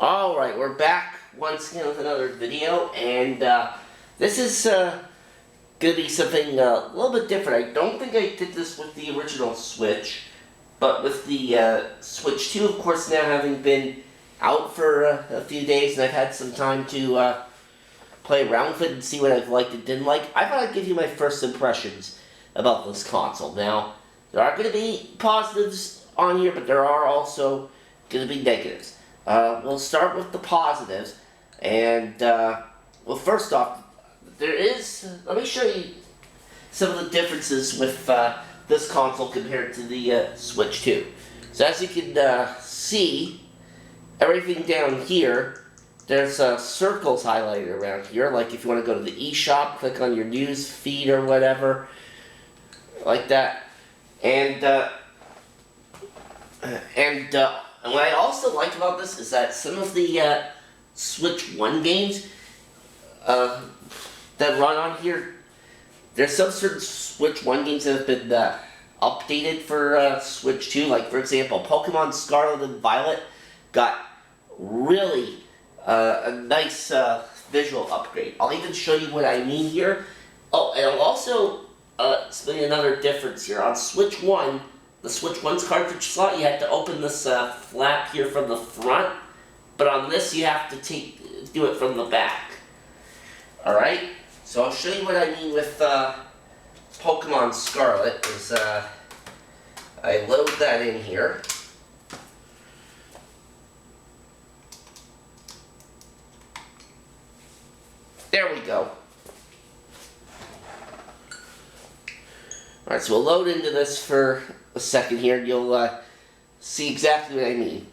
Alright, we're back once again with another video, and this is going to be something a little bit different. I don't think I did this with the original Switch, but with the Switch 2, of course, now having been out for a few days, and I've had some time to play around with it and see what I've liked and didn't like, I thought I'd give you my first impressions about this console. Now, there are going to be positives on here, but there are also going to be negatives. We'll start with the positives, and, well, first off, let me show you some of the differences with this console compared to the Switch 2. So as you can see, everything down here, there's circles highlighted around here, like if you want to go to the eShop, click on your news feed or whatever, like that, and what I also like about this is that some of the Switch 1 games that run on here, there's some certain Switch 1 games that have been updated for Switch 2. Like, for example, Pokemon Scarlet and Violet got really a nice visual upgrade. I'll even show you what I mean here. Oh, and I'll also explain another difference here. On Switch 1, the Switch 1's cartridge slot, you had to open this flap here from the front, but on this you have to do it from the back. Alright, so I'll show you what I mean with Pokemon Scarlet, is I load that in here. There we go. Alright, so we'll load into this for a second here, and you'll see exactly what I mean.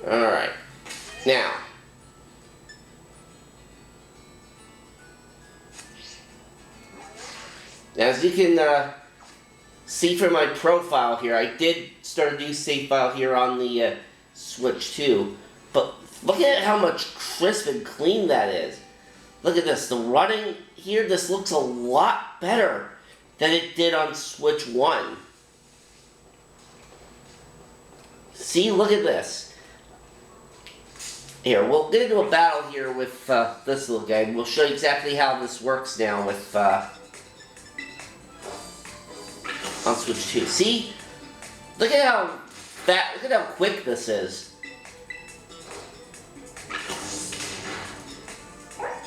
Alright, now, as you can see from my profile here, I did start a new save file here on the Switch 2, but look at how much crisp and clean that is. Look at this, the running here, this looks a lot better than it did on Switch 1. See, look at this. Here, we'll get into a battle here with this little guy, and we'll show you exactly how this works now with on Switch 2. See? Look at how quick this is.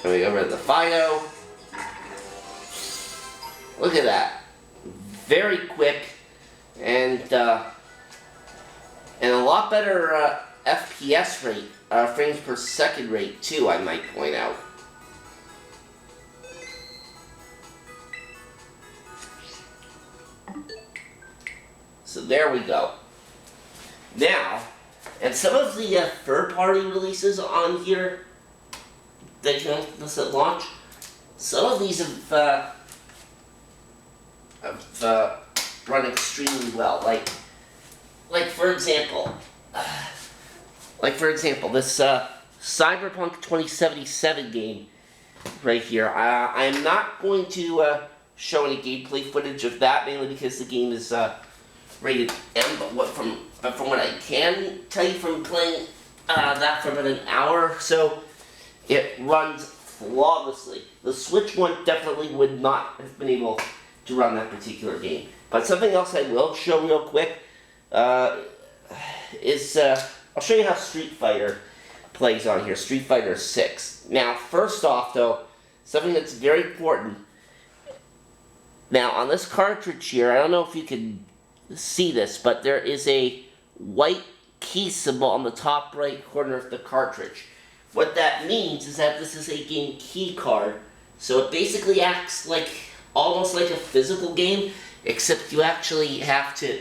Let me go over to the Fido. Look at that. Very quick, and a lot better FPS rate, frames per second rate too, I might point out. So there we go. Now, and some of the third-party releases on here that you can list at launch, some of these have run extremely well. Like for example, this Cyberpunk 2077 game right here. I am not going to show any gameplay footage of that, mainly because the game is rated M, but from what I can tell you from playing that for about an hour or so, it runs flawlessly. The Switch 1 definitely would not have been able to run that particular game. But something else I will show real quick is I'll show you how Street Fighter plays on here, Street Fighter 6. Now, first off though, something that's very important. Now, on this cartridge here, I don't know if you can see this, but there is a white key symbol on the top right corner of the cartridge. What that means is that this is a game key card, so it basically acts like almost like a physical game, except you actually have to...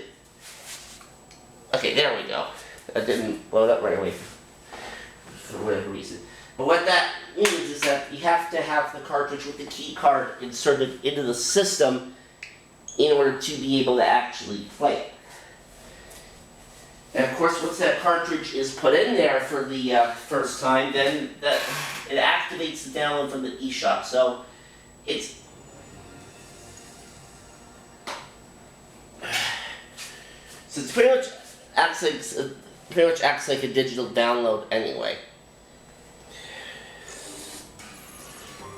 Okay, there we go. That didn't load up right away for whatever reason. But what that means is that you have to have the cartridge with the key card inserted into the system in order to be able to actually play it. And of course, once that cartridge is put in there for the first time, then it activates the download from the eShop. So it's pretty much acts like a digital download anyway.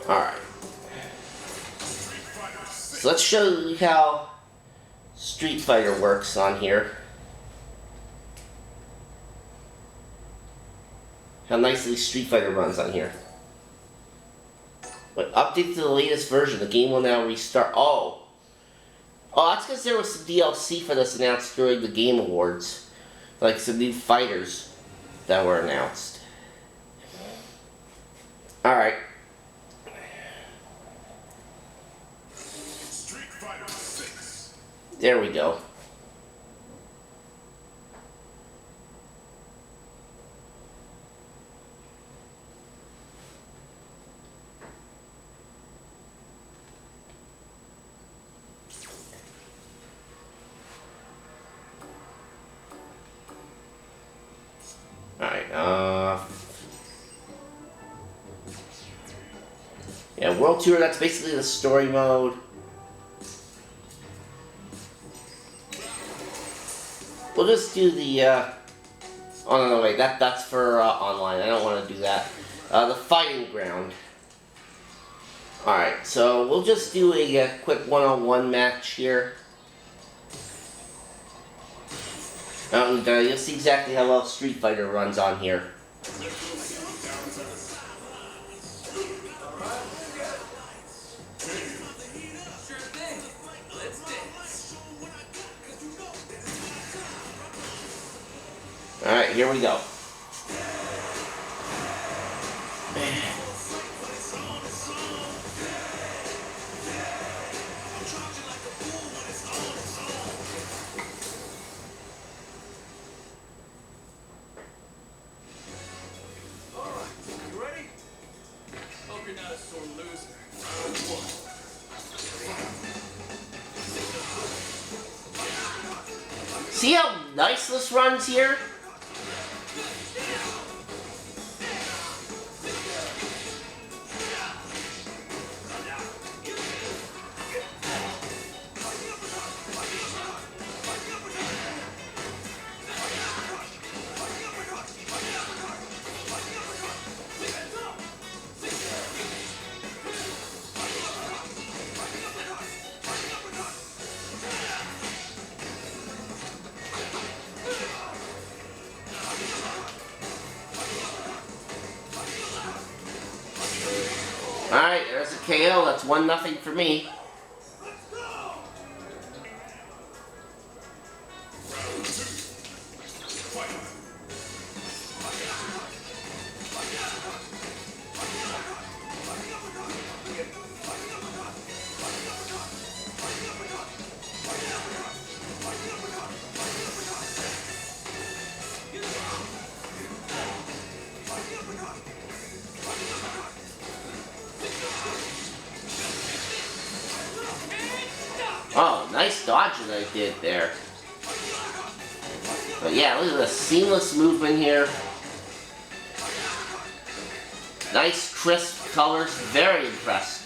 All right. So let's show you how Street Fighter works on here. How nicely Street Fighter runs on here. But update to the latest version. The game will now restart. Oh, that's because there was some DLC for this announced during the Game Awards. Like some new fighters that were announced. Alright. Street Fighter 6. There we go. Yeah, World Tour, that's basically the story mode. We'll just do the, oh no, wait, that's for online. I don't want to do that. The Fighting Ground. Alright, so we'll just do a quick one-on-one match here. And you'll see exactly how well Street Fighter runs on here. Alright, here we go. See how nice this runs here? Alright, there's a KO. That's 1-0 for me. Oh, nice dodging I did there. But yeah, look at the seamless movement here. Nice crisp colors, very impressed.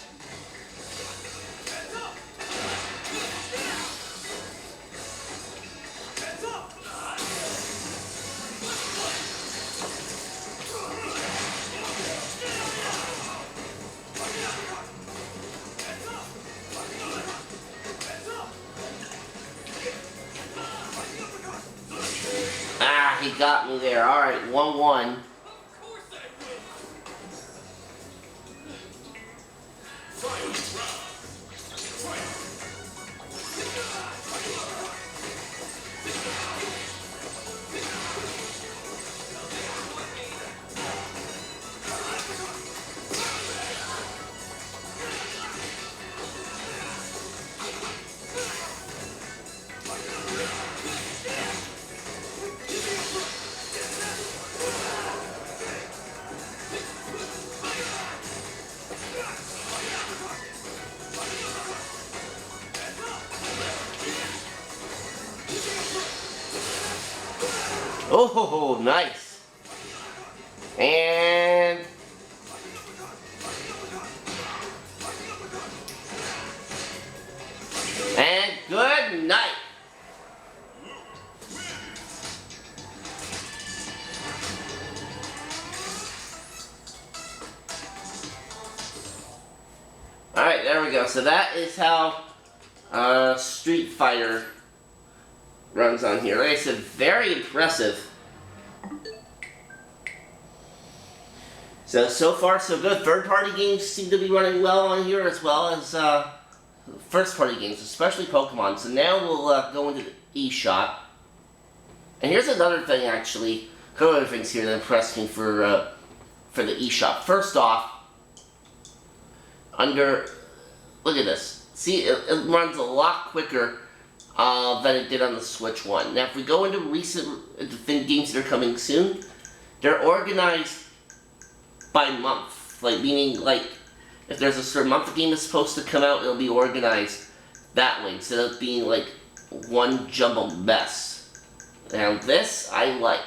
He got me there. Alright, 1-1. Oh, nice. And good night. Alright, there we go. So that is how Street Fighter runs on here. Like I said, very impressive. So far so good. Third-party games seem to be running well on here, as well as first-party games, especially Pokemon. So now we'll go into the eShop. And here's another thing, actually. A couple other things here that impressed me for the eShop. First off, look at this. See, it runs a lot quicker than it did on the Switch 1. Now, if we go into games that are coming soon, they're organized by month. Meaning, if there's a certain month the game is supposed to come out, it'll be organized that way, instead of being, one jumbled mess. Now, this, I like.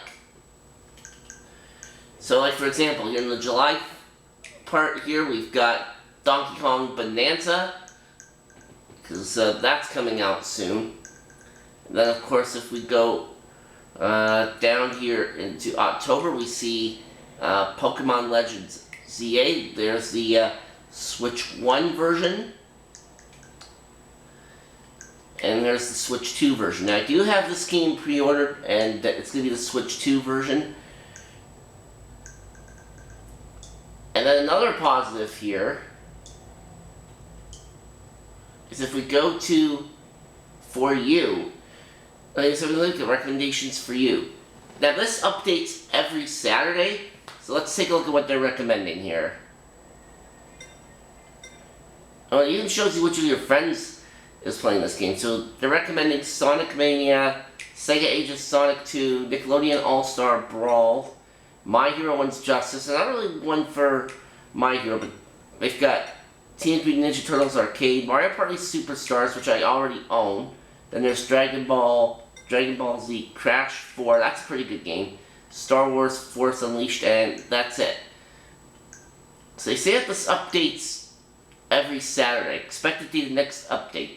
So, for example, here in the July part here, we've got Donkey Kong Bonanza, because that's coming out soon. And then, of course, if we go down here into October, we see Pokemon Legends ZA. There's the Switch 1 version, and there's the Switch 2 version. Now, I do have this game pre-ordered, and it's going to be the Switch 2 version. And then another positive here is if we go to For You, so we look at recommendations for you. Now this updates every Saturday, so let's take a look at what they're recommending here. Oh, it even shows you which of your friends is playing this game. So they're recommending Sonic Mania, Sega Age of Sonic 2, Nickelodeon All-Star Brawl, My Hero One's Justice, and not really one for My Hero, but they've got Teenage Mutant Ninja Turtles Arcade, Mario Party Superstars, which I already own. Then there's Dragon Ball Z Crash 4, that's a pretty good game. Star Wars Force Unleashed, and that's it. So they say that this updates every Saturday. Expect it to be the next update,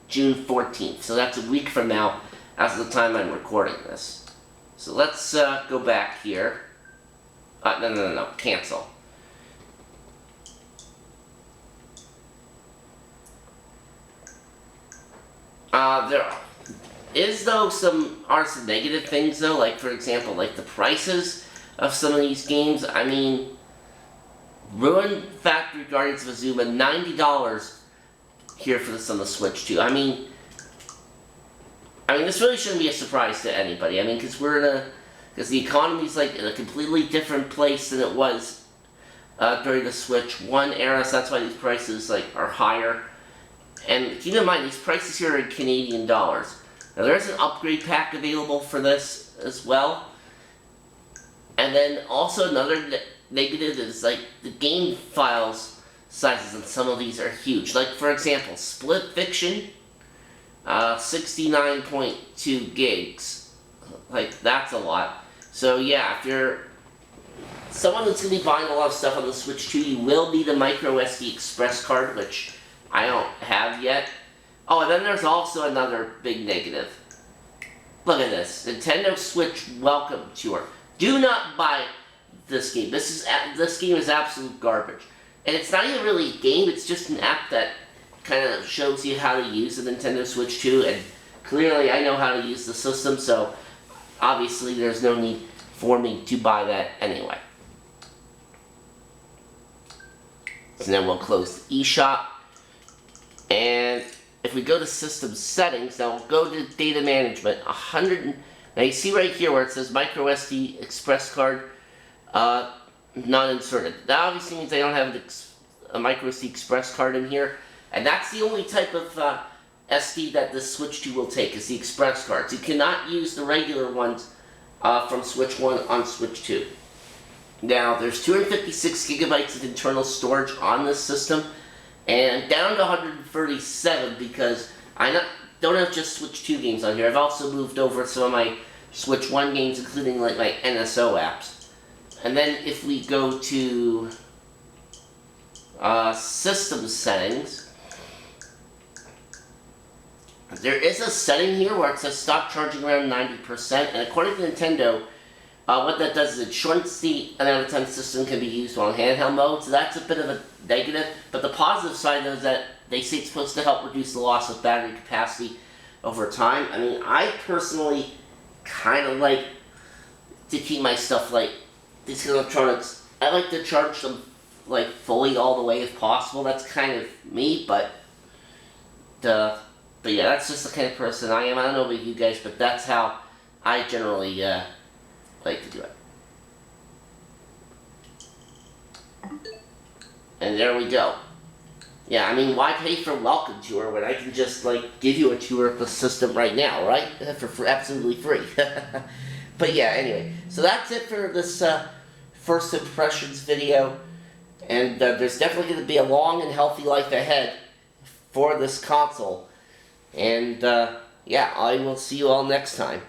June 14th. So that's a week from now, as of the time I'm recording this. So let's go back here. No, cancel. There is, though, some negative things, though, for example, the prices of some of these games. I mean, Ruin Factory Guardians of Azuma, $90 here for this on the Switch 2. I mean, this really shouldn't be a surprise to anybody. I mean, because the economy's, in a completely different place than it was during the Switch 1 era, so that's why these prices, are higher. And keep in mind, these prices here are in Canadian dollars. Now, there's an upgrade pack available for this as well. And then also another negative is, the game files sizes on some of these are huge. For example, Split Fiction, 69.2 gigs. That's a lot. So yeah, if you're someone that's going to be buying a lot of stuff on the Switch 2, you will need a micro SD express card, which I don't have yet. Oh, and then there's also another big negative. Look at this. Nintendo Switch Welcome Tour. Do not buy this game. This game is absolute garbage. And it's not even really a game, it's just an app that kind of shows you how to use the Nintendo Switch 2, and clearly I know how to use the system, so obviously there's no need for me to buy that anyway. So then we'll close the eShop. And if we go to System Settings, now we'll go to Data Management. Now you see right here where it says Micro SD Express Card not inserted. That obviously means I don't have a Micro SD Express card in here. And that's the only type of SD that this Switch 2 will take, is the Express cards. You cannot use the regular ones from Switch 1 on Switch 2. Now, there's 256 gigabytes of internal storage on this system, and down to 137 because I don't have just Switch 2 games on here. I've also moved over some of my Switch 1 games, including like my NSO apps. And then if we go to system settings, there is a setting here where it says stop charging around 90%, and according to Nintendo, what that does is it shortens the amount of time the system can be used while in handheld mode, so that's a bit of a negative. But the positive side is that they say it's supposed to help reduce the loss of battery capacity over time. I mean, I personally kind of like to keep my stuff, like, these electronics, I like to charge them, like, fully all the way if possible. That's kind of me, but yeah, that's just the kind of person I am. I don't know about you guys, but that's how I generally, like to do it. And there we go. Yeah, I mean, why pay for a welcome tour when I can just, like, give you a tour of the system right now, right? For absolutely free. But yeah, anyway. So that's it for this first impressions video. And there's definitely going to be a long and healthy life ahead for this console. And yeah, I will see you all next time.